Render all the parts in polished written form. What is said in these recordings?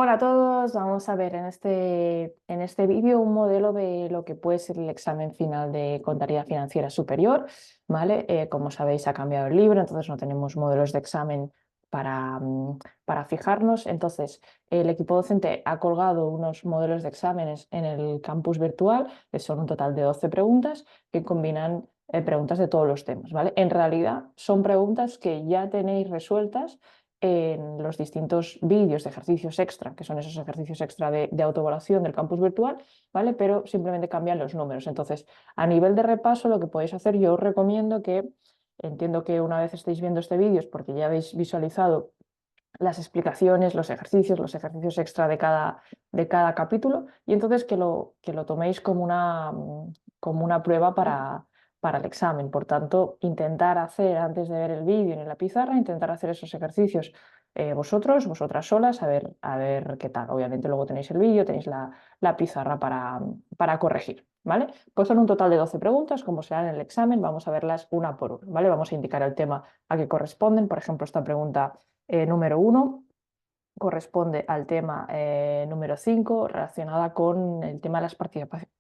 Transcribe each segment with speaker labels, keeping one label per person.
Speaker 1: Hola a todos, vamos a ver en este vídeo un modelo de lo que puede ser el examen final de contabilidad financiera superior, ¿vale? Como sabéis, ha cambiado el libro, entonces no tenemos modelos de examen para fijarnos. Entonces, el equipo docente ha colgado unos modelos de exámenes en el campus virtual, que son un total de 12 preguntas, que combinan preguntas de todos los temas, ¿vale? En realidad, son preguntas que ya tenéis resueltas en los distintos vídeos de ejercicios extra, que son esos ejercicios extra de autoevaluación del campus virtual, ¿vale? Pero simplemente cambian los números. Entonces, a nivel de repaso, lo que podéis hacer, yo os recomiendo que, entiendo que una vez estéis viendo este vídeo es porque ya habéis visualizado las explicaciones, los ejercicios extra de cada capítulo, y entonces que lo toméis como una prueba para el examen. Por tanto, intentar hacer, antes de ver el vídeo en la pizarra, intentar hacer esos ejercicios vosotras solas, a ver qué tal. Obviamente luego tenéis el vídeo, tenéis la pizarra para corregir, ¿vale? Pues son un total de 12 preguntas, como será en el examen, vamos a verlas una por una, ¿vale? Vamos a indicar el tema a que corresponden. Por ejemplo, esta pregunta número 1 corresponde al tema número 5, relacionada con el tema de las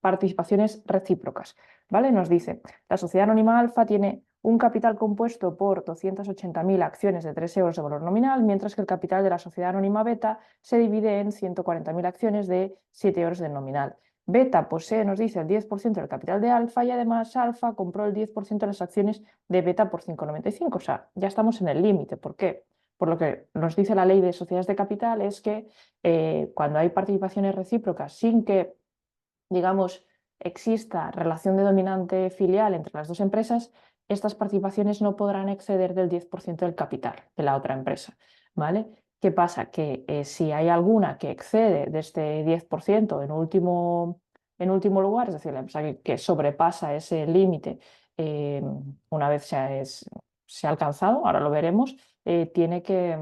Speaker 1: participaciones recíprocas, ¿vale? Nos dice, la sociedad anónima Alfa tiene un capital compuesto por 280.000 acciones de 3 euros de valor nominal, mientras que el capital de la sociedad anónima Beta se divide en 140.000 acciones de 7 euros de nominal. Beta posee, nos dice, el 10% del capital de Alfa y además Alfa compró el 10% de las acciones de Beta por 5,95. O sea, ya estamos en el límite. ¿Por qué? Por lo que nos dice la ley de sociedades de capital es que cuando hay participaciones recíprocas sin que, digamos, exista relación de dominante filial entre las dos empresas, estas participaciones no podrán exceder del 10% del capital de la otra empresa, ¿vale? ¿Qué pasa? Que si hay alguna que excede de este 10% en último lugar, es decir, la empresa que sobrepasa ese límite una vez se ha alcanzado, ahora lo veremos, tiene que,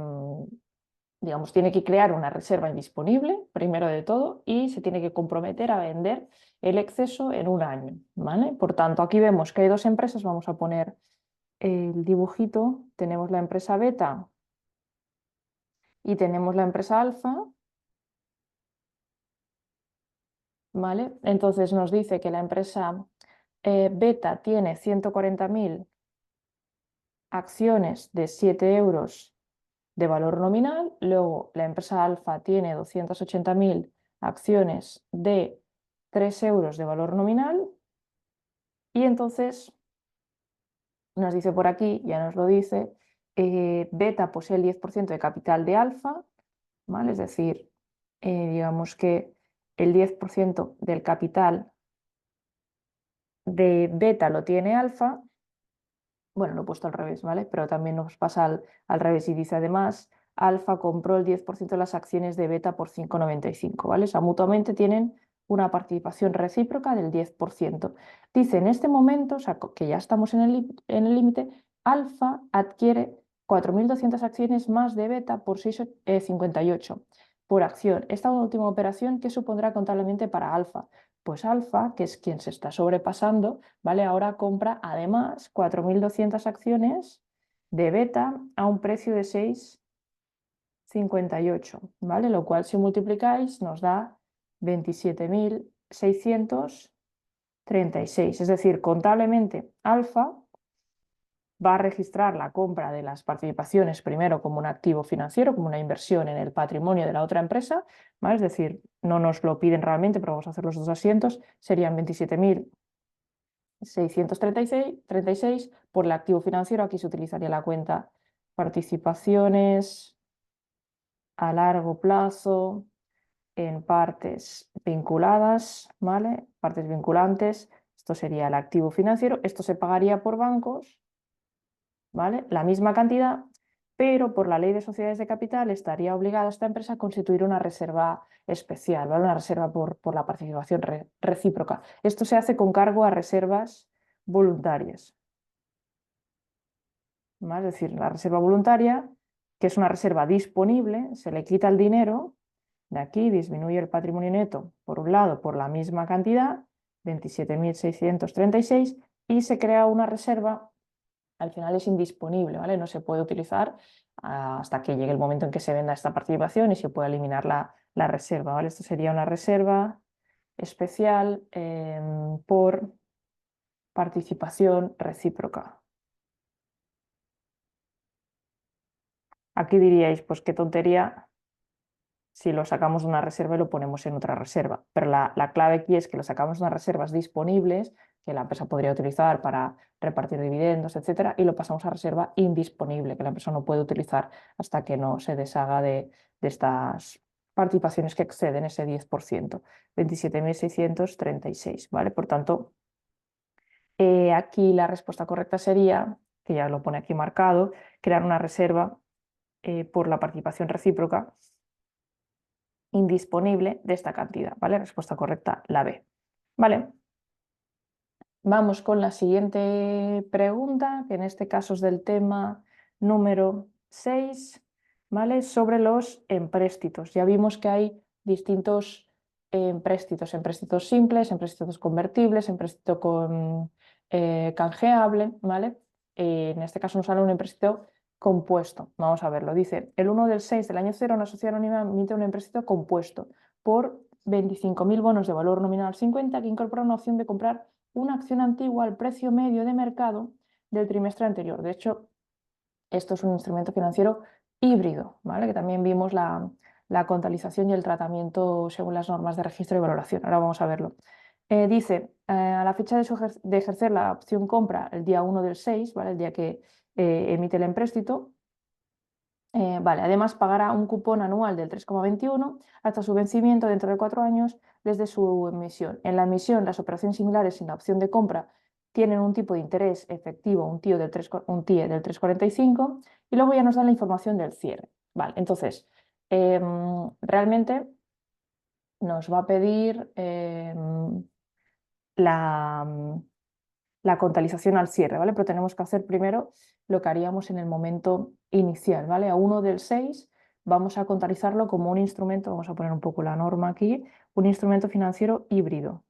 Speaker 1: digamos, tiene que crear una reserva indisponible, primero de todo, y se tiene que comprometer a vender el exceso en un año, ¿vale? Por tanto, aquí vemos que hay dos empresas, vamos a poner el dibujito, tenemos la empresa Beta y tenemos la empresa Alfa, ¿vale? Entonces nos dice que la empresa Beta tiene 140.000 acciones de 7 euros de valor nominal, luego la empresa Alfa tiene 280.000 acciones de 3 euros de valor nominal y entonces nos dice por aquí, ya nos lo dice, Beta posee el 10% de capital de Alfa, ¿vale? Es decir, digamos que el 10% del capital de Beta lo tiene Alfa. Bueno, lo he puesto al revés, ¿vale? Pero también nos pasa al revés y dice además, Alfa compró el 10% de las acciones de Beta por 5,95, ¿vale? O sea, mutuamente tienen una participación recíproca del 10%. Dice, en este momento, o sea, que ya estamos en el límite, Alfa adquiere 4.200 acciones más de Beta por 6,58 por acción. Esta última operación, ¿qué supondrá contablemente para Alfa? Pues Alfa, que es quien se está sobrepasando, ¿vale? Ahora compra además 4.200 acciones de Beta a un precio de 6,58, ¿vale? Lo cual si multiplicáis nos da 27.636. Es decir, contablemente Alfa va a registrar la compra de las participaciones primero como un activo financiero, como una inversión en el patrimonio de la otra empresa, ¿vale? Es decir, no nos lo piden realmente, pero vamos a hacer los dos asientos, serían 27.636 por el activo financiero. Aquí se utilizaría la cuenta participaciones a largo plazo en partes vinculadas, ¿vale? Partes vinculantes. Esto sería el activo financiero. Esto se pagaría por bancos, ¿vale? La misma cantidad, pero por la ley de sociedades de capital estaría obligada esta empresa a constituir una reserva especial, ¿vale? Una reserva por la participación recíproca. Esto se hace con cargo a reservas voluntarias, ¿vale? Es decir, la reserva voluntaria, que es una reserva disponible, se le quita el dinero de aquí, disminuye el patrimonio neto, por un lado, por la misma cantidad, 27.636, y se crea una reserva. Al final es indisponible, ¿vale? No se puede utilizar hasta que llegue el momento en que se venda esta participación y se pueda eliminar la la reserva, ¿vale? Esto sería una reserva especial por participación recíproca. Aquí diríais, pues qué tontería si lo sacamos de una reserva y lo ponemos en otra reserva. Pero la clave aquí es que lo sacamos de unas reservas disponibles que la empresa podría utilizar para repartir dividendos, etcétera, y lo pasamos a reserva indisponible, que la empresa no puede utilizar hasta que no se deshaga de estas participaciones que exceden ese 10%, 27.636, ¿vale? Por tanto, aquí la respuesta correcta sería, que ya lo pone aquí marcado, crear una reserva por la participación recíproca indisponible de esta cantidad, ¿vale? Respuesta correcta, la B. Vale, vamos con la siguiente pregunta, que en este caso es del tema número 6, ¿vale? Sobre los empréstitos. Ya vimos que hay distintos empréstitos simples, empréstitos convertibles, empréstito con canjeable, ¿vale? En este caso nos sale un empréstito compuesto. Vamos a verlo. Dice, el 1/6 del año 0, una sociedad anónima emite un empréstito compuesto por 25.000 bonos de valor nominal 50 que incorpora una opción de comprar una acción antigua al precio medio de mercado del trimestre anterior. De hecho, esto es un instrumento financiero híbrido, ¿vale? Que también vimos la contabilización y el tratamiento según las normas de registro y valoración. Ahora vamos a verlo. Dice, a la fecha de ejercer la opción compra el día 1/6, ¿vale? El día que emite el empréstito, vale, además pagará un cupón anual del 3,21 hasta su vencimiento dentro de 4 años desde su emisión. En la emisión, las operaciones similares sin la opción de compra tienen un tipo de interés efectivo, un TIE del 3,45, y luego ya nos dan la información del cierre. Vale, entonces, realmente nos va a pedir la contabilización al cierre, ¿vale? Pero tenemos que hacer primero lo que haríamos en el momento inicial, ¿vale? A 1/6 vamos a contabilizarlo como un instrumento, vamos a poner un poco la norma aquí, un instrumento financiero híbrido,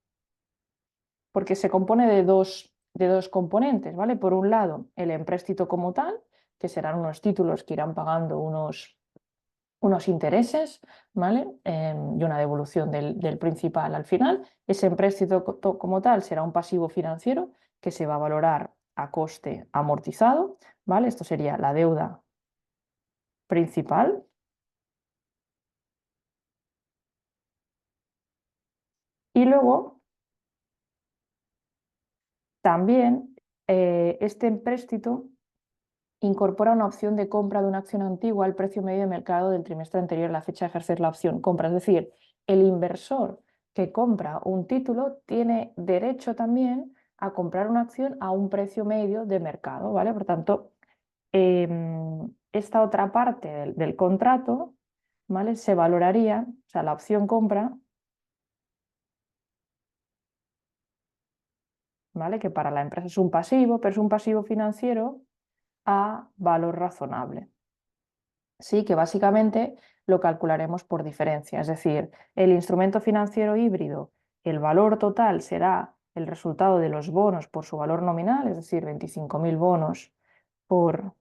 Speaker 1: porque se compone de dos componentes, ¿vale? Por un lado, el empréstito como tal, que serán unos títulos que irán pagando unos intereses, ¿vale? Y una devolución del principal al final. Ese empréstito como tal será un pasivo financiero que se va a valorar a coste amortizado, ¿vale? Esto sería la deuda principal. Y luego también este empréstito incorpora una opción de compra de una acción antigua al precio medio de mercado del trimestre anterior a la fecha de ejercer la opción compra. Es decir, el inversor que compra un título tiene derecho también a comprar una acción a un precio medio de mercado, ¿vale? Por tanto, esta otra parte del contrato, ¿vale? Se valoraría, o sea, la opción compra, ¿vale? Que para la empresa es un pasivo, pero es un pasivo financiero a valor razonable. Sí, que básicamente lo calcularemos por diferencia, es decir, el instrumento financiero híbrido, el valor total será el resultado de los bonos por su valor nominal, es decir, 25.000 bonos por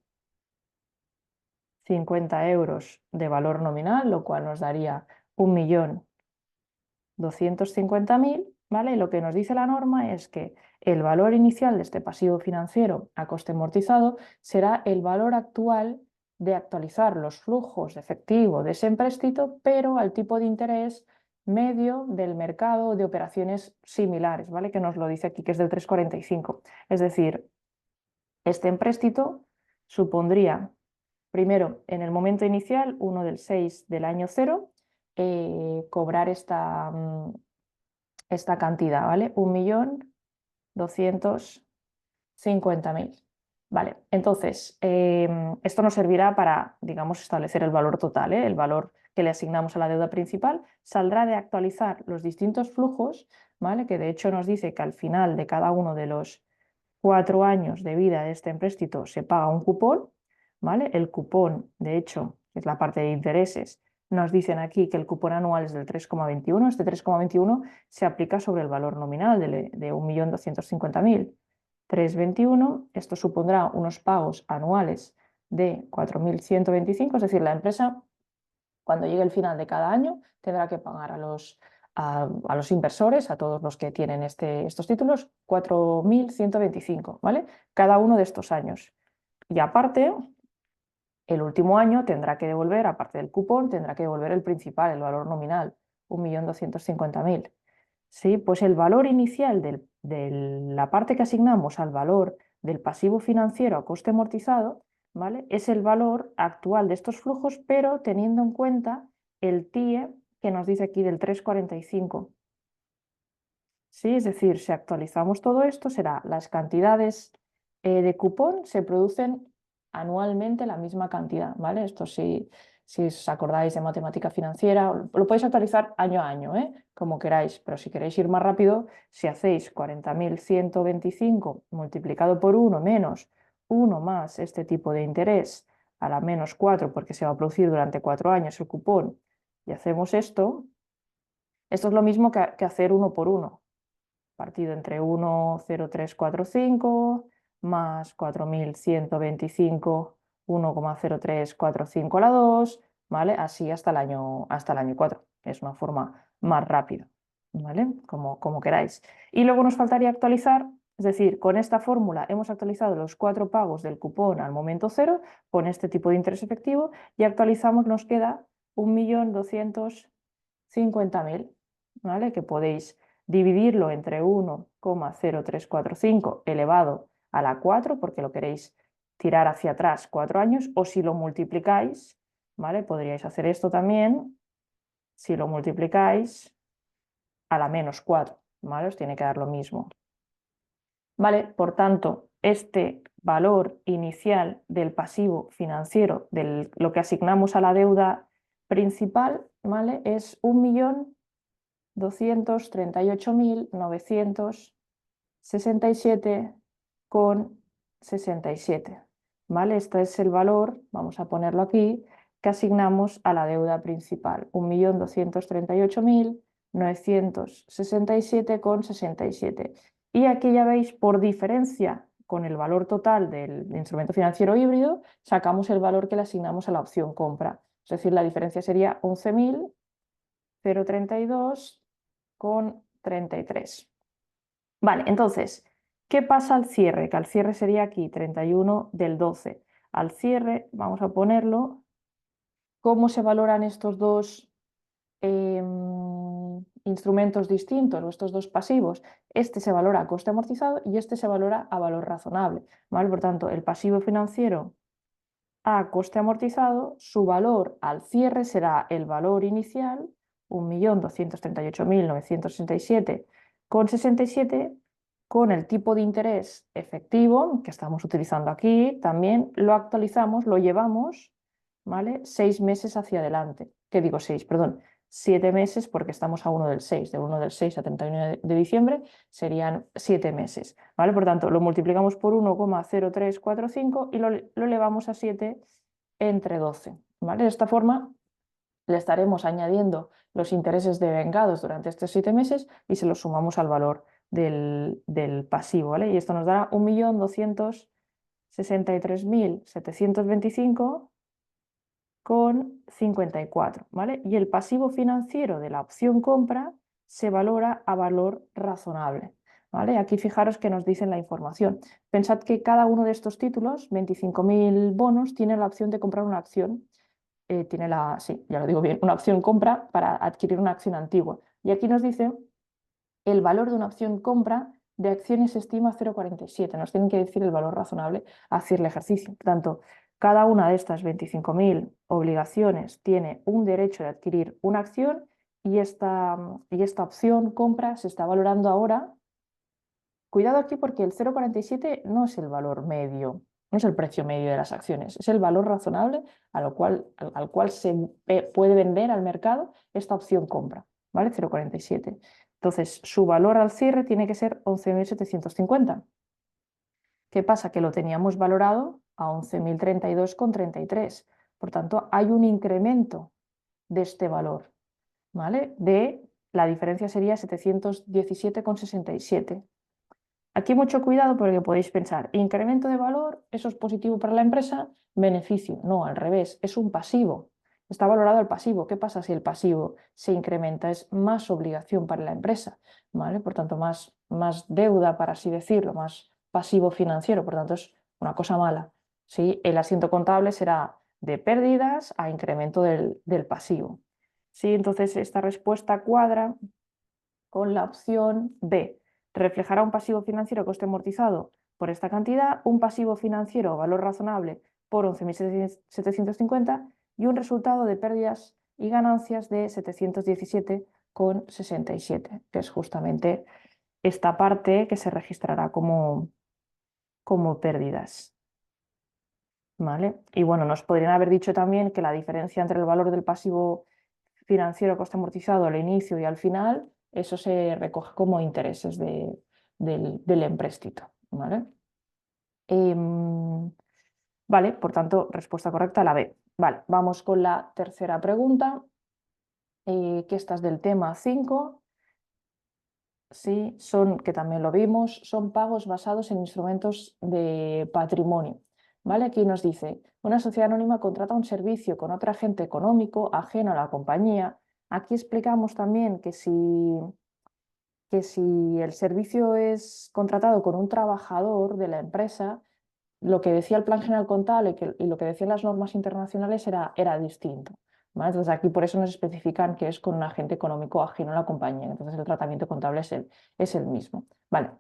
Speaker 1: 50 euros de valor nominal, lo cual nos daría 1.250.000, ¿vale? Y lo que nos dice la norma es que el valor inicial de este pasivo financiero a coste amortizado será el valor actual de actualizar los flujos de efectivo de ese empréstito, pero al tipo de interés medio del mercado de operaciones similares, ¿vale? Que nos lo dice aquí, que es del 3,45. Es decir, este empréstito supondría, primero, en el momento inicial, 1/6 del año 0, cobrar esta cantidad, ¿vale? 1.250.000. Vale, entonces, esto nos servirá para, digamos, establecer el valor total, ¿eh? El valor que le asignamos a la deuda principal. Saldrá de actualizar los distintos flujos, ¿vale? Que de hecho nos dice que al final de cada uno de los 4 años de vida de este empréstito se paga un cupón, ¿vale? El cupón, de hecho, que es la parte de intereses, nos dicen aquí que el cupón anual es del 3,21. Este 3,21 se aplica sobre el valor nominal de 1.250.000. 3,21, esto supondrá unos pagos anuales de 4.125, es decir, la empresa Cuando llegue el final de cada año, tendrá que pagar a los inversores, a todos los que tienen estos títulos, 4.125, ¿vale? Cada uno de estos años. Y aparte, el último año tendrá que devolver, aparte del cupón, tendrá que devolver el principal, el valor nominal, 1.250.000. ¿Sí? Pues el valor inicial de la parte que asignamos al valor del pasivo financiero a coste amortizado, ¿vale? Es el valor actual de estos flujos, pero teniendo en cuenta el TIE que nos dice aquí del 3,45. ¿Sí? Es decir, si actualizamos todo esto, será las cantidades de cupón se producen anualmente la misma cantidad, ¿vale? Esto si os acordáis de matemática financiera, lo podéis actualizar año a año, como queráis, pero si queréis ir más rápido, si hacéis 40.125 multiplicado por 1 menos 1 más este tipo de interés a la menos 4, porque se va a producir durante 4 años el cupón, y hacemos esto es lo mismo que hacer 1 por 1 partido entre 1,0345 más 4.125, 1,0345 a la 2, ¿vale? Así hasta el año 4, que es una forma más rápida, ¿vale? Como queráis. Y luego nos faltaría actualizar, es decir, con esta fórmula hemos actualizado los 4 pagos del cupón al momento cero con este tipo de interés efectivo y actualizamos, nos queda 1.250.000, ¿vale? Que podéis dividirlo entre 1,0345 elevado a la 4, porque lo queréis tirar hacia atrás 4 años, o si lo multiplicáis, ¿vale? Podríais hacer esto también, si lo multiplicáis a la menos 4, ¿vale? Os tiene que dar lo mismo. ¿Vale? Por tanto, este valor inicial del pasivo financiero, de lo que asignamos a la deuda principal, ¿vale? Es 1.238.967,67, ¿vale? Este es el valor, vamos a ponerlo aquí, que asignamos a la deuda principal, 1.238.967,67. Y aquí ya veis, por diferencia con el valor total del instrumento financiero híbrido, sacamos el valor que le asignamos a la opción compra. Es decir, la diferencia sería 11.032,33. Vale, entonces, ¿qué pasa al cierre? Que al cierre sería aquí 31 del 12. Al cierre, vamos a ponerlo, ¿cómo se valoran estos dos instrumentos distintos o estos dos pasivos? Este se valora a coste amortizado y este se valora a valor razonable, ¿vale? Por tanto, el pasivo financiero a coste amortizado, su valor al cierre será el valor inicial, 1.238.967,67, con el tipo de interés efectivo que estamos utilizando aquí, también lo actualizamos, lo llevamos, ¿vale? 6 meses hacia adelante. ¿Qué digo 6? Perdón, 7 meses porque estamos a 1 del 6. De 1 del 6 a 31 de diciembre serían 7 meses, ¿vale? Por tanto, lo multiplicamos por 1,0345 y lo elevamos a 7 entre 12, ¿vale? De esta forma le estaremos añadiendo los intereses devengados durante estos 7 meses y se los sumamos al valor del pasivo, ¿vale? Y esto nos dará 1.263.725,54, ¿vale? Y el pasivo financiero de la opción compra se valora a valor razonable, ¿vale? Aquí fijaros que nos dicen la información. Pensad que cada uno de estos títulos, 25.000 bonos, tiene la opción de comprar una acción. Tiene sí, ya lo digo bien, una opción compra para adquirir una acción antigua. Y aquí nos dice el valor de una opción compra de acciones se estima 0,47. Nos tienen que decir el valor razonable a hacer el ejercicio. Por tanto, cada una de estas 25.000 obligaciones tiene un derecho de adquirir una acción y esta opción compra se está valorando ahora. Cuidado aquí porque el 0,47 no es el valor medio, no es el precio medio de las acciones, es el valor razonable al cual se puede vender al mercado esta opción compra, ¿vale? 0,47. Entonces, su valor al cierre tiene que ser 11.750. ¿Qué pasa? Que lo teníamos valorado a 11.032,33. Por tanto, hay un incremento de este valor, ¿vale? La diferencia sería 717,67. Aquí mucho cuidado porque podéis pensar, incremento de valor, eso es positivo para la empresa, beneficio. No, al revés, es un pasivo. está valorado el pasivo. ¿Qué pasa si el pasivo se incrementa? Es más obligación para la empresa, ¿vale? Por tanto, más deuda, para así decirlo, más pasivo financiero, por tanto, es una cosa mala, ¿sí? El asiento contable será de pérdidas a incremento del pasivo. ¿Sí? Entonces, esta respuesta cuadra con la opción B. Reflejará un pasivo financiero coste amortizado por esta cantidad, un pasivo financiero o valor razonable por 11.750 y un resultado de pérdidas y ganancias de 717,67, que es justamente esta parte que se registrará como pérdidas. ¿Vale? Y bueno, nos podrían haber dicho también que la diferencia entre el valor del pasivo financiero coste amortizado al inicio y al final, eso se recoge como intereses del empréstito. ¿Vale? Vale, por tanto, respuesta correcta la B. Vale, vamos con la tercera pregunta, que esta es del tema 5. Sí, que también lo vimos, son pagos basados en instrumentos de patrimonio. ¿Vale? Aquí nos dice, una sociedad anónima contrata un servicio con otro agente económico ajeno a la compañía. Aquí explicamos también que si el servicio es contratado con un trabajador de la empresa, lo que decía el Plan General Contable y lo que decían las normas internacionales era distinto. ¿Vale? Entonces aquí por eso nos especifican que es con un agente económico ajeno a la compañía. Entonces el tratamiento contable es el mismo. Vale.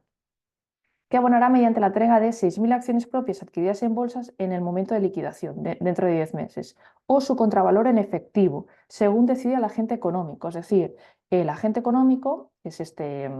Speaker 1: Que abonará mediante la entrega de 6.000 acciones propias adquiridas en bolsas en el momento de liquidación, dentro de 10 meses, o su contravalor en efectivo, según decida el agente económico. Es decir, el agente económico, que es esta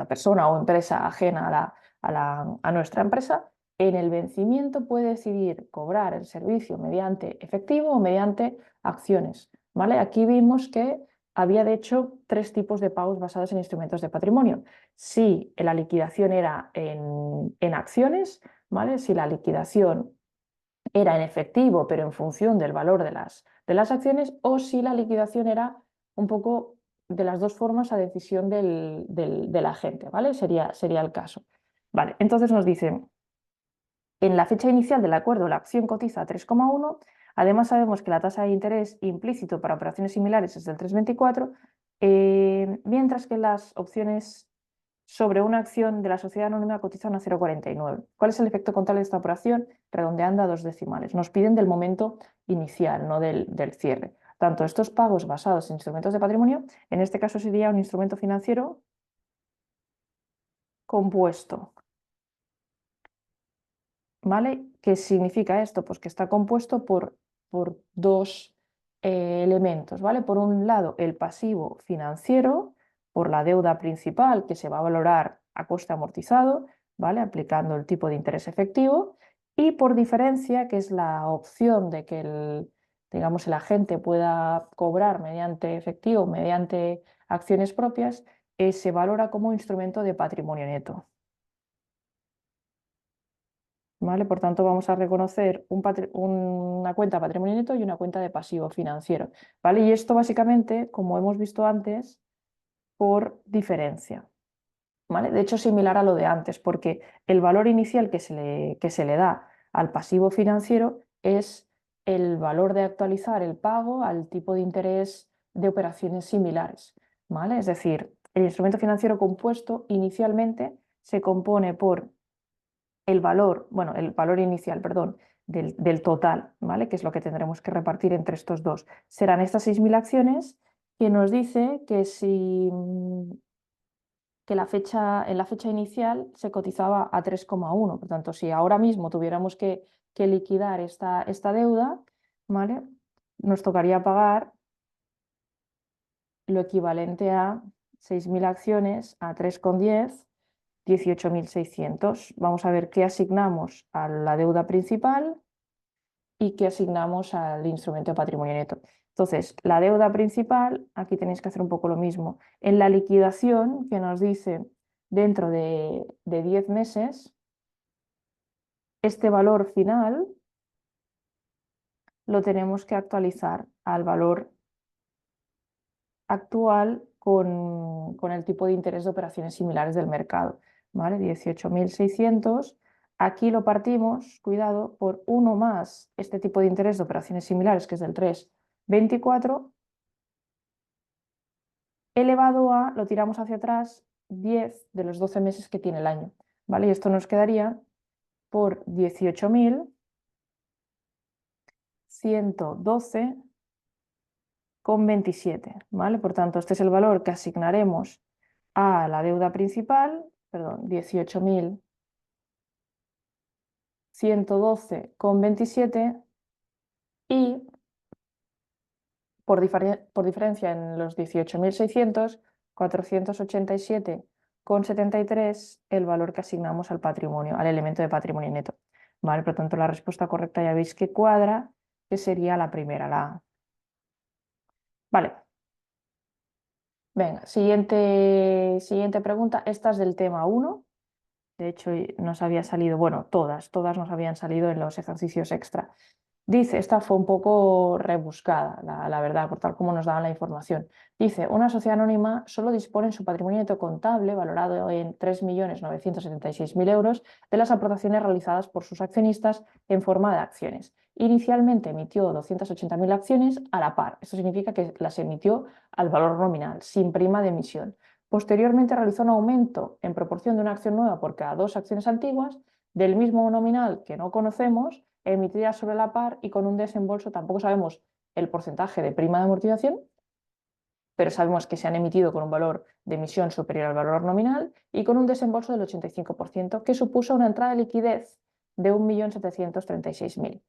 Speaker 1: persona o empresa ajena a nuestra empresa, en el vencimiento puede decidir cobrar el servicio mediante efectivo o mediante acciones. ¿Vale? Aquí vimos que había de hecho 3 tipos de pagos basados en instrumentos de patrimonio. Si la liquidación era en acciones, ¿vale? Si la liquidación era en efectivo, pero en función del valor de las acciones, o si la liquidación era un poco de las dos formas a decisión del agente, ¿vale? Sería el caso. Vale, entonces nos dicen, en la fecha inicial del acuerdo la acción cotiza a 3,1, además sabemos que la tasa de interés implícito para operaciones similares es del 3,24, mientras que las opciones sobre una acción de la sociedad anónima cotizan a 0,49. ¿Cuál es el efecto contable de esta operación? Redondeando a 2 decimales. Nos piden del momento inicial, no del cierre. Tanto estos pagos basados en instrumentos de patrimonio, en este caso sería un instrumento financiero compuesto. ¿Vale? ¿Qué significa esto? Pues que está compuesto por 2 elementos, ¿vale? Por un lado, el pasivo financiero, por la deuda principal que se va a valorar a coste amortizado, ¿vale? Aplicando el tipo de interés efectivo, y por diferencia, que es la opción de que digamos, el agente pueda cobrar mediante efectivo, mediante acciones propias, se valora como instrumento de patrimonio neto. ¿Vale? Por tanto, vamos a reconocer una cuenta de patrimonio neto y una cuenta de pasivo financiero. ¿Vale? Y esto básicamente, como hemos visto antes, por diferencia. ¿Vale? De hecho, similar a lo de antes, porque el valor inicial que se le da al pasivo financiero es el valor de actualizar el pago al tipo de interés de operaciones similares. ¿Vale? Es decir, el instrumento financiero compuesto inicialmente se compone por el valor inicial, perdón, del total, ¿vale? Que es lo que tendremos que repartir entre estos dos. Serán estas 6.000 acciones que nos dice que en la fecha inicial se cotizaba a 3,1. Por tanto, si ahora mismo tuviéramos que liquidar esta deuda, ¿vale? Nos tocaría pagar lo equivalente a 6.000 acciones a 3,10, 18.600. Vamos a ver qué asignamos a la deuda principal y qué asignamos al instrumento de patrimonio neto. Entonces, la deuda principal, aquí tenéis que hacer un poco lo mismo. En la liquidación, que nos dice dentro de 10 meses, este valor final lo tenemos que actualizar al valor actual con el tipo de interés de operaciones similares del mercado. ¿Vale? 18.600 Aquí lo partimos, cuidado, por 1 más este tipo de interés de operaciones similares, que es del 3,24, elevado a, lo tiramos hacia atrás, 10 de los 12 meses que tiene el año, ¿vale? Y esto nos quedaría por 18.112,27, ¿vale? Por tanto, este es el valor que asignaremos a la deuda principal, perdón, 18.112,27 y por diferencia en los 18.600, 487,73 el valor que asignamos al patrimonio, al elemento de patrimonio neto. ¿Vale? Por lo tanto, la respuesta correcta ya veis que cuadra, que sería la primera, la A. Vale. Venga, siguiente pregunta. Esta es del tema 1. De hecho, nos había salido, bueno, todas nos habían salido en los ejercicios extra. Dice, esta fue un poco rebuscada, la verdad, por tal como nos daban la información. Dice, una sociedad anónima solo dispone en su patrimonio neto contable, valorado en 3.976.000 euros, de las aportaciones realizadas por sus accionistas en forma de acciones. Inicialmente emitió 280.000 acciones a la par. Esto significa que las emitió al valor nominal, sin prima de emisión. Posteriormente realizó un aumento en proporción de una acción nueva por cada 2 acciones antiguas, del mismo nominal que no conocemos, emitida sobre la par y con un desembolso, tampoco sabemos el porcentaje de prima de amortización, pero sabemos que se han emitido con un valor de emisión superior al valor nominal y con un desembolso del 85%, que supuso una entrada de liquidez de 1.736.000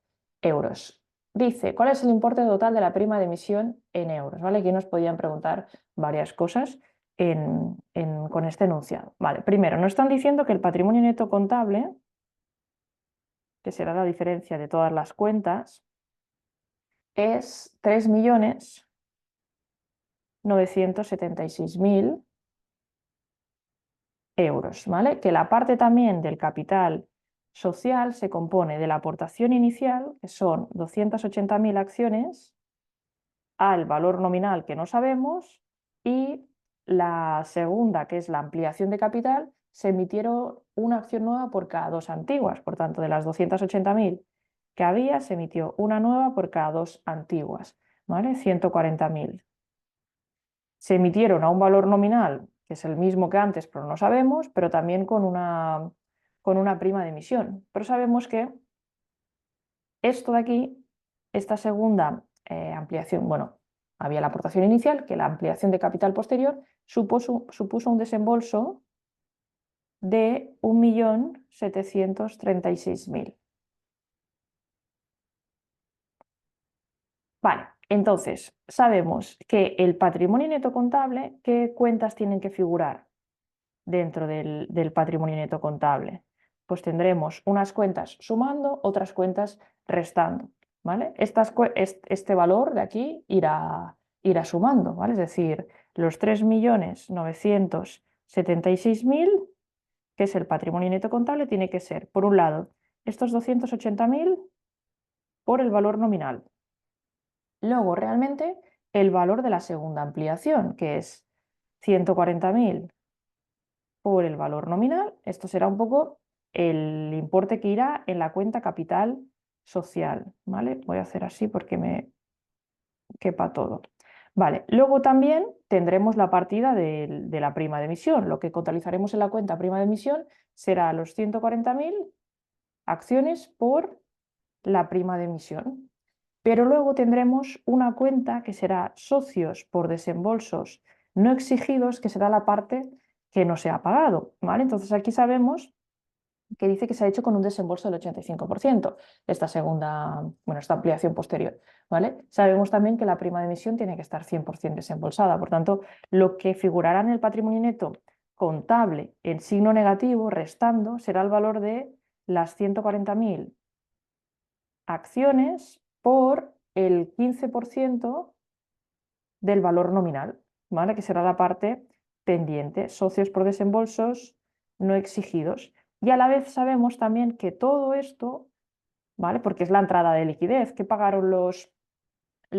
Speaker 1: euros. Dice, ¿cuál es el importe total de la prima de emisión en euros? ¿Vale? Aquí nos podían preguntar varias cosas con este enunciado. Vale, primero, nos están diciendo que el patrimonio neto contable, que será la diferencia de todas las cuentas, es 3.976.000 euros, ¿vale? Que la parte también del capital social se compone de la aportación inicial, que son 280.000 acciones, al valor nominal que no sabemos, y la segunda, que es la ampliación de capital, se emitieron una acción nueva por cada 2 antiguas. Por tanto, de las 280.000 que había, se emitió una nueva por cada 2 antiguas, ¿vale? 140.000. Se emitieron a un valor nominal, que es el mismo que antes, pero no sabemos, pero también con una prima de emisión. Pero sabemos que esto de aquí, esta segunda ampliación, bueno, había la aportación inicial, que la ampliación de capital posterior supuso un desembolso de 1.736.000. Vale, entonces sabemos que el patrimonio neto contable, ¿qué cuentas tienen que figurar dentro del patrimonio neto contable? Pues tendremos unas cuentas sumando, otras cuentas restando, ¿vale? Este valor de aquí irá sumando, ¿vale? Es decir, los 3.976.000, que es el patrimonio neto contable, tiene que ser, por un lado, estos 280.000 por el valor nominal. Luego, realmente, el valor de la segunda ampliación, que es 140.000 por el valor nominal. Esto será un poco el importe que irá en la cuenta capital social, ¿vale? Voy a hacer así porque me quepa todo. Vale, luego también tendremos la partida de la prima de emisión. Lo que contabilizaremos en la cuenta prima de emisión será los 140.000 acciones por la prima de emisión. Pero luego tendremos una cuenta que será socios por desembolsos no exigidos, que será la parte que no se ha pagado, ¿vale? Entonces aquí sabemos que dice que se ha hecho con un desembolso del 85%, esta ampliación posterior, ¿vale? Sabemos también que la prima de emisión tiene que estar 100% desembolsada, por tanto, lo que figurará en el patrimonio neto contable en signo negativo, restando, será el valor de las 140.000 acciones por el 15% del valor nominal, ¿vale? Que será la parte pendiente, socios por desembolsos no exigidos. Y a la vez sabemos también que todo esto, ¿vale? Porque es la entrada de liquidez, que pagaron los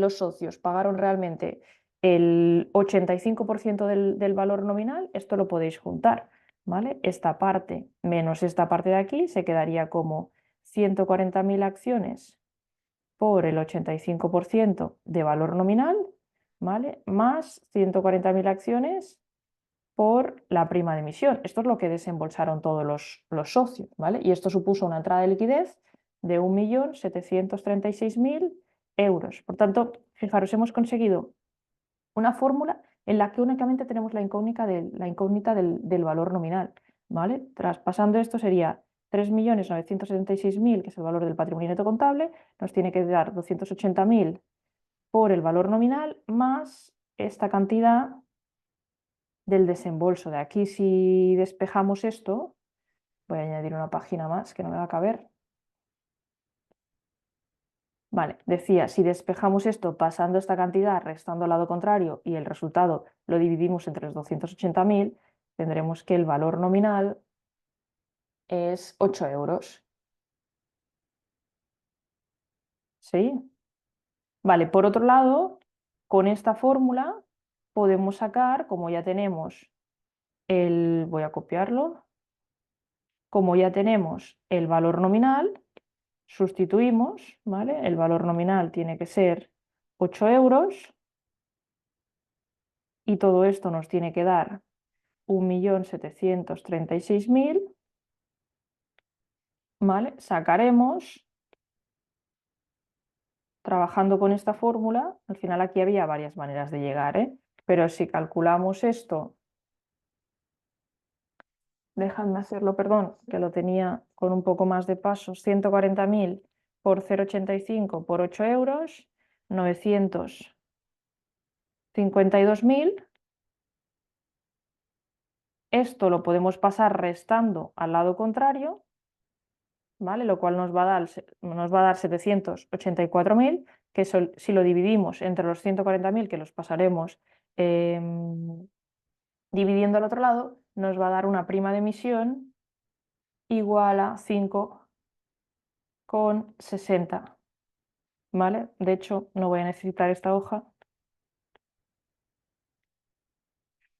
Speaker 1: socios, pagaron realmente el 85% del valor nominal, esto lo podéis juntar. ¿vale? Esta parte menos esta parte de aquí se quedaría como 140.000 acciones por el 85% de valor nominal, ¿vale? Más 140.000 acciones por la prima de emisión. Esto es lo que desembolsaron todos los socios, ¿vale? Y esto supuso una entrada de liquidez de 1.736.000 euros. Por tanto, fijaros, hemos conseguido una fórmula en la que únicamente tenemos la incógnita del valor nominal, ¿vale? Traspasando esto sería 3.976.000, que es el valor del patrimonio neto contable, nos tiene que dar 280.000 por el valor nominal más esta cantidad del desembolso. De aquí, si despejamos esto, voy a añadir una página más que no me va a caber. Vale, decía, si despejamos esto pasando esta cantidad, restando al lado contrario y el resultado lo dividimos entre los 280.000, tendremos que el valor nominal es 8 euros. ¿Sí? Vale, por otro lado, con esta fórmula podemos sacar, como ya tenemos voy a copiarlo, como ya tenemos el valor nominal, sustituimos, ¿vale? El valor nominal tiene que ser 8 euros y todo esto nos tiene que dar 1.736.000, ¿vale? Sacaremos, trabajando con esta fórmula, al final aquí había varias maneras de llegar, ¿eh? Pero si calculamos esto, déjame hacerlo, perdón, que lo tenía con un poco más de pasos, 140.000 por 0,85 por 8 euros, 952.000. Esto lo podemos pasar restando al lado contrario, ¿vale? Lo cual nos va a dar 784.000, que si lo dividimos entre los 140.000, que los pasaremos dividiendo al otro lado, nos va a dar una prima de emisión igual a 5,60, ¿vale? De hecho, no voy a necesitar esta hoja.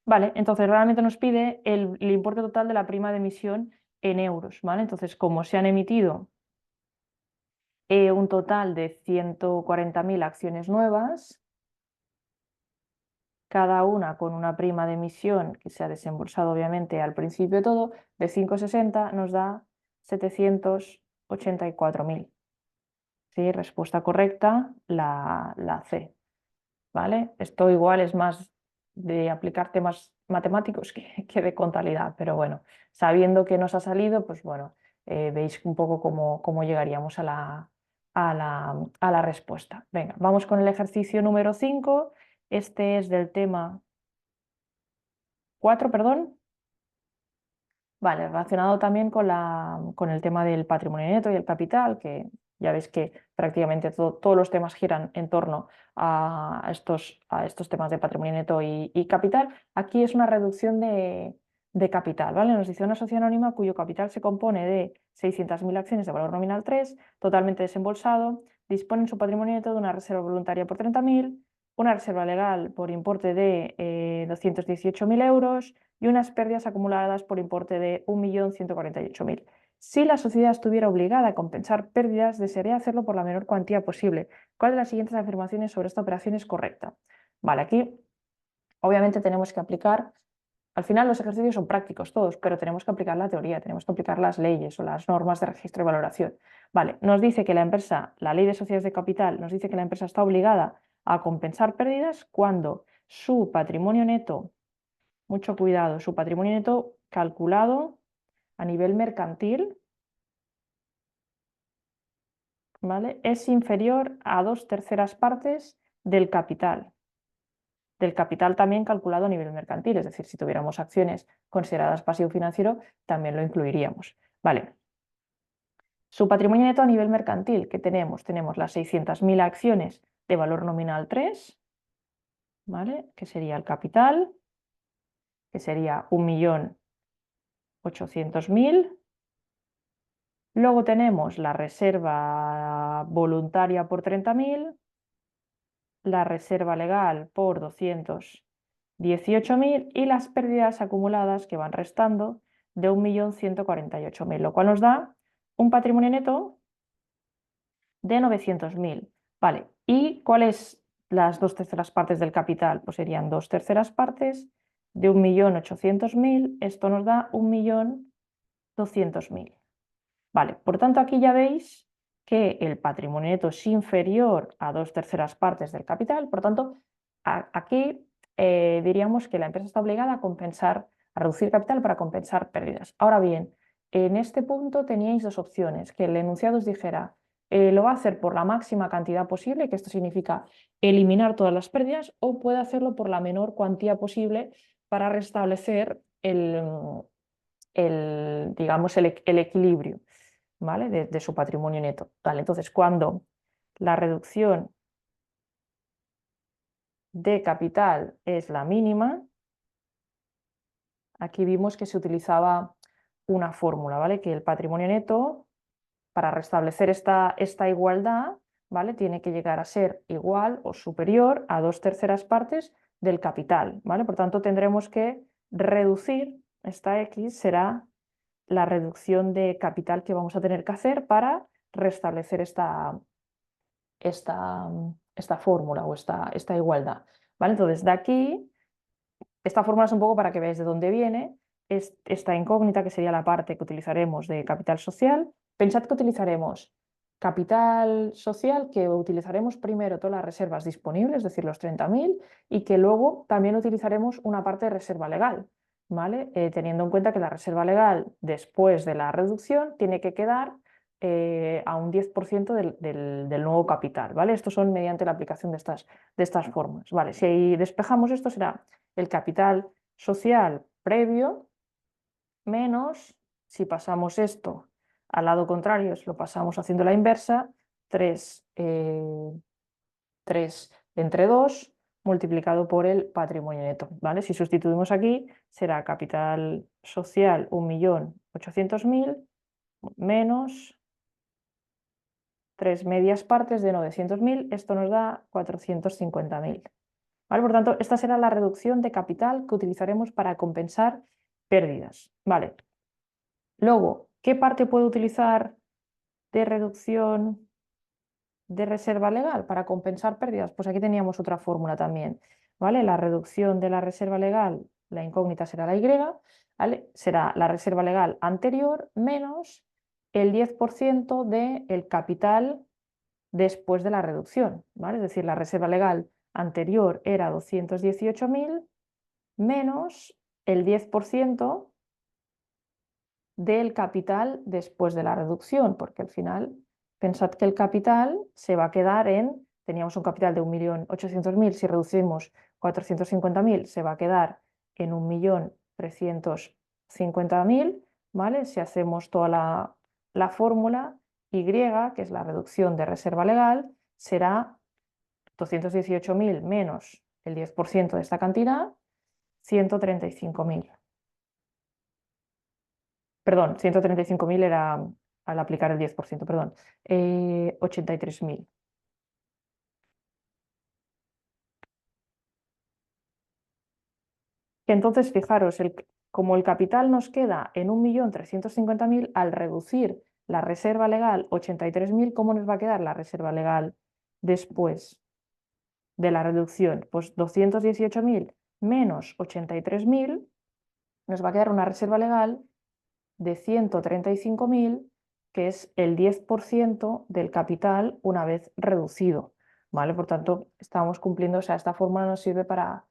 Speaker 1: Vale, entonces realmente nos pide el importe total de la prima de emisión en euros, ¿vale? Entonces, como se han emitido un total de 140.000 acciones nuevas, cada una con una prima de emisión que se ha desembolsado obviamente al principio de todo, de 5,60 nos da 784.000. ¿Sí? Respuesta correcta, la C. ¿Vale? Esto igual es más de aplicar temas matemáticos que de contabilidad, pero bueno, sabiendo que nos ha salido, pues bueno, veis un poco cómo llegaríamos a la respuesta. Venga, vamos con el ejercicio número 5. Este es del tema 4, perdón. Vale, relacionado también con el tema del patrimonio neto y el capital, que ya ves que prácticamente todos los temas giran en torno a estos temas de patrimonio neto y capital. Aquí es una reducción de capital, ¿vale? Nos dice una sociedad anónima cuyo capital se compone de 600.000 acciones de valor nominal 3, totalmente desembolsado, dispone en su patrimonio neto de una reserva voluntaria por 30.000, una reserva legal por importe de 218.000 euros y unas pérdidas acumuladas por importe de 1.148.000. Si la sociedad estuviera obligada a compensar pérdidas, desearía hacerlo por la menor cuantía posible. ¿Cuál de las siguientes afirmaciones sobre esta operación es correcta? Vale, aquí obviamente tenemos que aplicar, al final los ejercicios son prácticos todos, pero tenemos que aplicar la teoría, tenemos que aplicar las leyes o las normas de registro y valoración. Vale, nos dice que la empresa, la ley de sociedades de capital, nos dice que la empresa está obligada a compensar pérdidas cuando su patrimonio neto, mucho cuidado, su patrimonio neto calculado a nivel mercantil, ¿vale? Es inferior a 2/3 partes del capital también calculado a nivel mercantil, es decir, si tuviéramos acciones consideradas pasivo financiero, también lo incluiríamos. Vale. Su patrimonio neto a nivel mercantil, ¿qué tenemos? Tenemos las 600.000 acciones de valor nominal 3, ¿vale? Que sería el capital, que sería 1.800.000. Luego tenemos la reserva voluntaria por 30.000, la reserva legal por 218.000 y las pérdidas acumuladas que van restando de 1.148.000, lo cual nos da un patrimonio neto de 900.000. Vale, ¿y cuáles las 2/3 partes del capital? Pues serían 2/3 partes de 1.800.000, esto nos da 1.200.000. Vale, por tanto aquí ya veis que el patrimonio neto es inferior a 2/3 partes del capital, por tanto aquí diríamos que la empresa está obligada a compensar, a reducir capital para compensar pérdidas. Ahora bien, en este punto teníais dos opciones, que el enunciado os dijera lo va a hacer por la máxima cantidad posible, que esto significa eliminar todas las pérdidas, o puede hacerlo por la menor cuantía posible para restablecer digamos, el equilibrio, ¿vale? de su patrimonio neto. Vale, entonces, cuando la reducción de capital es la mínima, aquí vimos que se utilizaba una fórmula, ¿vale? Que el patrimonio neto, para restablecer esta igualdad, ¿vale? Tiene que llegar a ser igual o superior a 2/3 partes del capital, ¿vale? Por tanto, tendremos que reducir, esta X será la reducción de capital que vamos a tener que hacer para restablecer esta fórmula o esta igualdad, ¿vale? Entonces, de aquí, esta fórmula es un poco para que veáis de dónde viene esta incógnita, que sería la parte que utilizaremos de capital social. Pensad que utilizaremos capital social, que utilizaremos primero todas las reservas disponibles, es decir, los 30.000, y que luego también utilizaremos una parte de reserva legal, ¿vale? Teniendo en cuenta que la reserva legal, después de la reducción, tiene que quedar a un 10% del nuevo capital, ¿vale? Estos son mediante la aplicación de estas fórmulas, ¿vale? Si despejamos esto, será el capital social previo menos, si pasamos esto al lado contrario, lo pasamos haciendo la inversa, 3 entre 2 multiplicado por el patrimonio neto, ¿vale? Si sustituimos aquí, será capital social 1.800.000 menos 3/2 de 900.000, esto nos da 450.000. ¿Vale? Por tanto, esta será la reducción de capital que utilizaremos para compensar pérdidas. Vale. Luego, ¿qué parte puedo utilizar de reducción de reserva legal para compensar pérdidas? Pues aquí teníamos otra fórmula también. ¿Vale? La reducción de la reserva legal, la incógnita será la Y, ¿vale? Será la reserva legal anterior menos el 10% del capital después de la reducción, ¿vale? Es decir, la reserva legal anterior era 218.000 menos el 10% del capital después de la reducción, porque al final pensad que el capital se va a quedar teníamos un capital de 1.800.000, si reducimos 450.000 se va a quedar en 1.350.000, ¿vale? Si hacemos toda la fórmula, Y, que es la reducción de reserva legal, será 218.000 menos el 10% de esta cantidad, 135.000. Perdón, 135.000 era al aplicar el 10%, perdón, 83.000. Entonces, fijaros, como el capital nos queda en 1.350.000, al reducir la reserva legal 83.000, ¿cómo nos va a quedar la reserva legal después de la reducción? Pues 218.000 menos 83.000 nos va a quedar una reserva legal de 135.000, que es el 10% del capital una vez reducido, ¿vale? Por tanto, estamos cumpliendo, o sea, esta fórmula nos sirve para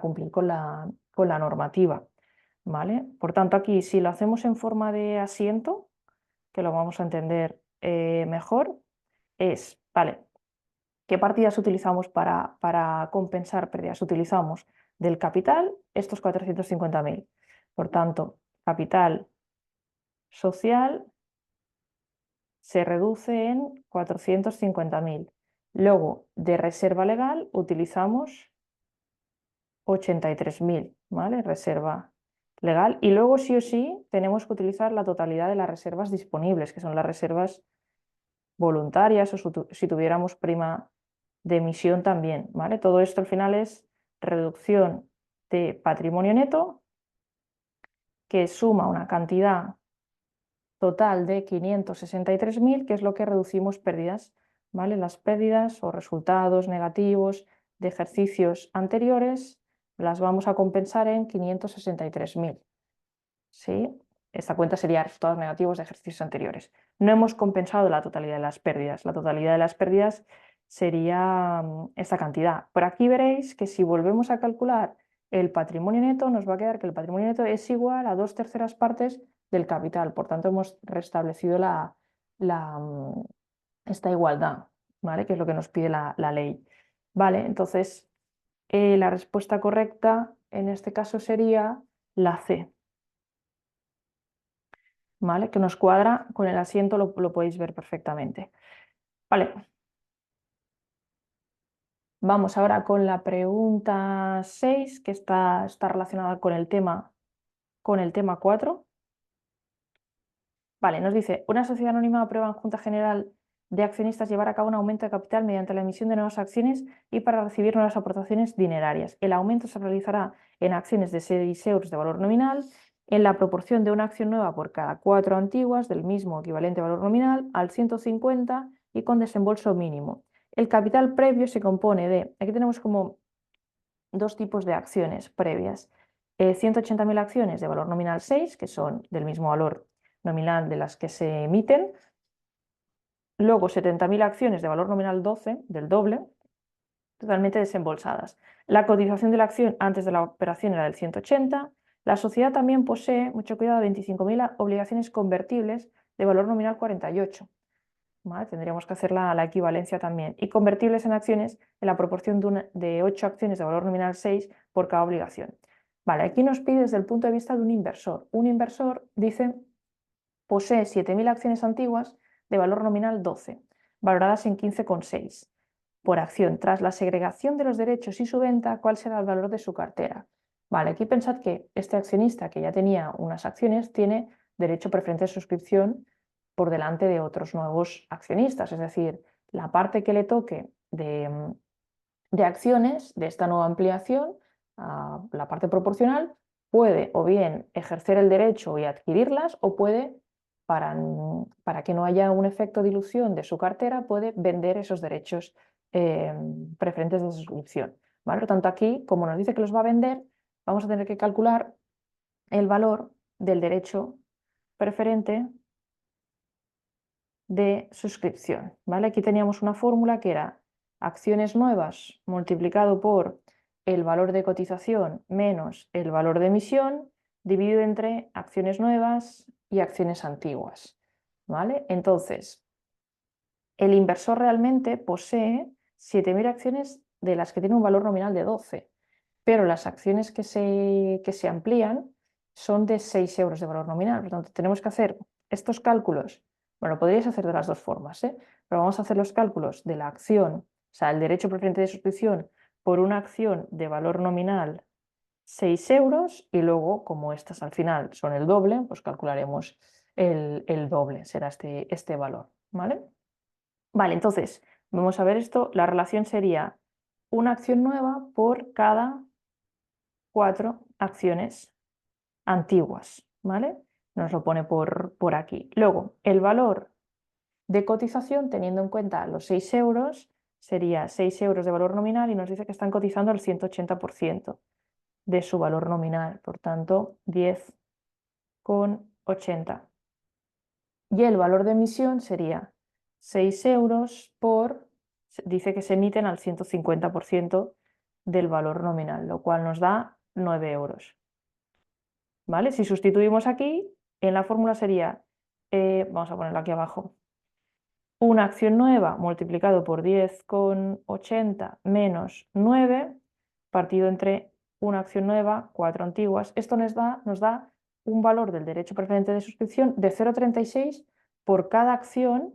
Speaker 1: cumplir con la normativa, ¿vale? Por tanto, aquí si lo hacemos en forma de asiento, que lo vamos a entender mejor, ¿vale? ¿Qué partidas utilizamos para compensar pérdidas? Utilizamos del capital estos 450.000. Por tanto, capital social se reduce en 450.000. Luego, de reserva legal, utilizamos 83.000, ¿vale? Reserva legal. Y luego, sí o sí, tenemos que utilizar la totalidad de las reservas disponibles, que son las reservas voluntarias o si tuviéramos prima de emisión también, ¿vale? Todo esto al final es reducción de patrimonio neto que suma una cantidad total de 563.000, que es lo que reducimos pérdidas, ¿vale? Las pérdidas o resultados negativos de ejercicios anteriores las vamos a compensar en 563.000, ¿sí? Esta cuenta sería resultados negativos de ejercicios anteriores. No hemos compensado la totalidad de las pérdidas. La totalidad de las pérdidas sería esta cantidad. Por aquí veréis que si volvemos a calcular el patrimonio neto, nos va a quedar que el patrimonio neto es igual a 2/3 partes del capital. Por tanto, hemos restablecido esta igualdad, ¿vale? Que es lo que nos pide la ley. Vale, entonces la respuesta correcta en este caso sería la C, ¿vale? Que nos cuadra con el asiento, lo podéis ver perfectamente. Vale. Vamos ahora con la pregunta 6, que está relacionada con el tema 4. Vale, nos dice, una sociedad anónima aprueba en Junta General de Accionistas llevar a cabo un aumento de capital mediante la emisión de nuevas acciones y para recibir nuevas aportaciones dinerarias. El aumento se realizará en acciones de 6 euros de valor nominal, en la proporción de una acción nueva por cada 4 antiguas del mismo equivalente valor nominal al 150 y con desembolso mínimo. El capital previo se compone de, aquí tenemos como dos tipos de acciones previas. 180.000 acciones de valor nominal 6, que son del mismo valor nominal de las que se emiten. Luego 70.000 acciones de valor nominal 12, del doble, totalmente desembolsadas. La cotización de la acción antes de la operación era del 180. La sociedad también posee, mucho cuidado, 25.000 obligaciones convertibles de valor nominal 48. ¿Vale? Tendríamos que hacer la equivalencia también. Y convertibles en acciones en la proporción de 8 acciones de valor nominal 6 por cada obligación. Vale, aquí nos pide desde el punto de vista de un inversor. Un inversor, dice, posee 7.000 acciones antiguas de valor nominal 12, valoradas en 15,6 por acción. Tras la segregación de los derechos y su venta, ¿cuál será el valor de su cartera? Vale, aquí pensad que este accionista que ya tenía unas acciones tiene derecho preferente de suscripción por delante de otros nuevos accionistas, es decir, la parte que le toque de acciones de esta nueva ampliación, la parte proporcional, puede o bien ejercer el derecho y adquirirlas o puede, para que no haya un efecto de dilución de su cartera, puede vender esos derechos preferentes de suscripción. ¿Vale? Por tanto, aquí, como nos dice que los va a vender, vamos a tener que calcular el valor del derecho preferente de suscripción. ¿Vale? Aquí teníamos una fórmula que era acciones nuevas multiplicado por el valor de cotización menos el valor de emisión dividido entre acciones nuevas y acciones antiguas. ¿Vale? Entonces, el inversor realmente posee 7.000 acciones de las que tiene un valor nominal de 12, pero las acciones que se amplían son de 6 euros de valor nominal. Por lo tanto, tenemos que hacer estos cálculos. Bueno, podríais hacer de las dos formas, ¿eh? Pero vamos a hacer los cálculos de la acción, o sea, el derecho preferente de suscripción por una acción de valor nominal 6 euros y luego, como estas al final son el doble, pues calcularemos el doble, será este valor, ¿vale? Vale, entonces, vamos a ver esto. La relación sería una acción nueva por cada 4 acciones antiguas, ¿vale? Nos lo pone por aquí. Luego, el valor de cotización, teniendo en cuenta los 6 euros, sería 6 euros de valor nominal y nos dice que están cotizando al 180% de su valor nominal, por tanto, 10,80. Y el valor de emisión sería 6 euros por, dice que se emiten al 150% del valor nominal, lo cual nos da 9 euros. ¿Vale? Si sustituimos aquí, en la fórmula sería, vamos a ponerlo aquí abajo, una acción nueva multiplicado por 10,80 menos 9, partido entre una acción nueva, 4 antiguas. Esto nos da un valor del derecho preferente de suscripción de 0,36 por cada acción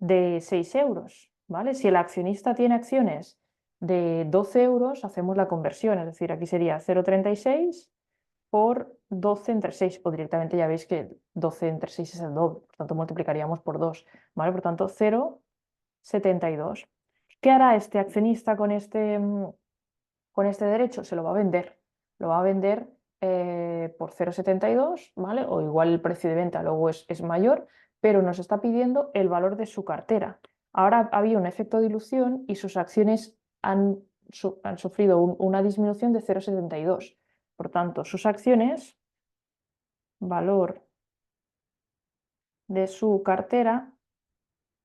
Speaker 1: de 6 euros. ¿Vale? Si el accionista tiene acciones de 12 euros, hacemos la conversión, es decir, aquí sería 0,36 por 12 entre 6, o directamente ya veis que 12 entre 6 es el doble, por tanto multiplicaríamos por 2, ¿vale? Por tanto, 0,72. ¿Qué hará este accionista con este derecho? Se lo va a vender. Lo va a vender por 0,72, ¿vale? O igual el precio de venta luego es mayor, pero nos está pidiendo el valor de su cartera. Ahora había un efecto dilución y sus acciones han sufrido una disminución de 0,72. Por tanto, sus acciones, valor de su cartera,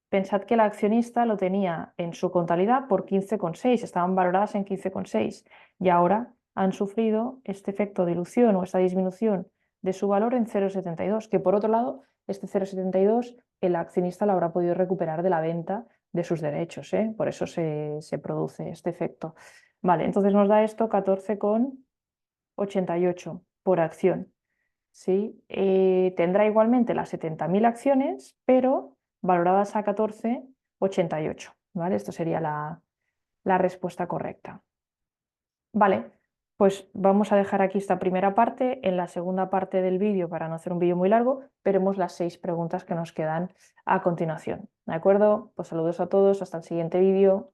Speaker 1: pensad que el accionista lo tenía en su contabilidad por 15,6, estaban valoradas en 15,6 y ahora han sufrido este efecto dilución o esta disminución de su valor en 0,72, que por otro lado, este 0,72 el accionista lo habrá podido recuperar de la venta de sus derechos, ¿eh? Por eso se produce este efecto. Vale, entonces nos da esto 14,88 por acción. ¿Sí? Tendrá igualmente las 70.000 acciones, pero valoradas a 14,88, ¿vale? Esto sería la respuesta correcta. Vale, pues vamos a dejar aquí esta primera parte. En la segunda parte del vídeo, para no hacer un vídeo muy largo, veremos las 6 preguntas que nos quedan a continuación. ¿De acuerdo? Pues saludos a todos, hasta el siguiente vídeo.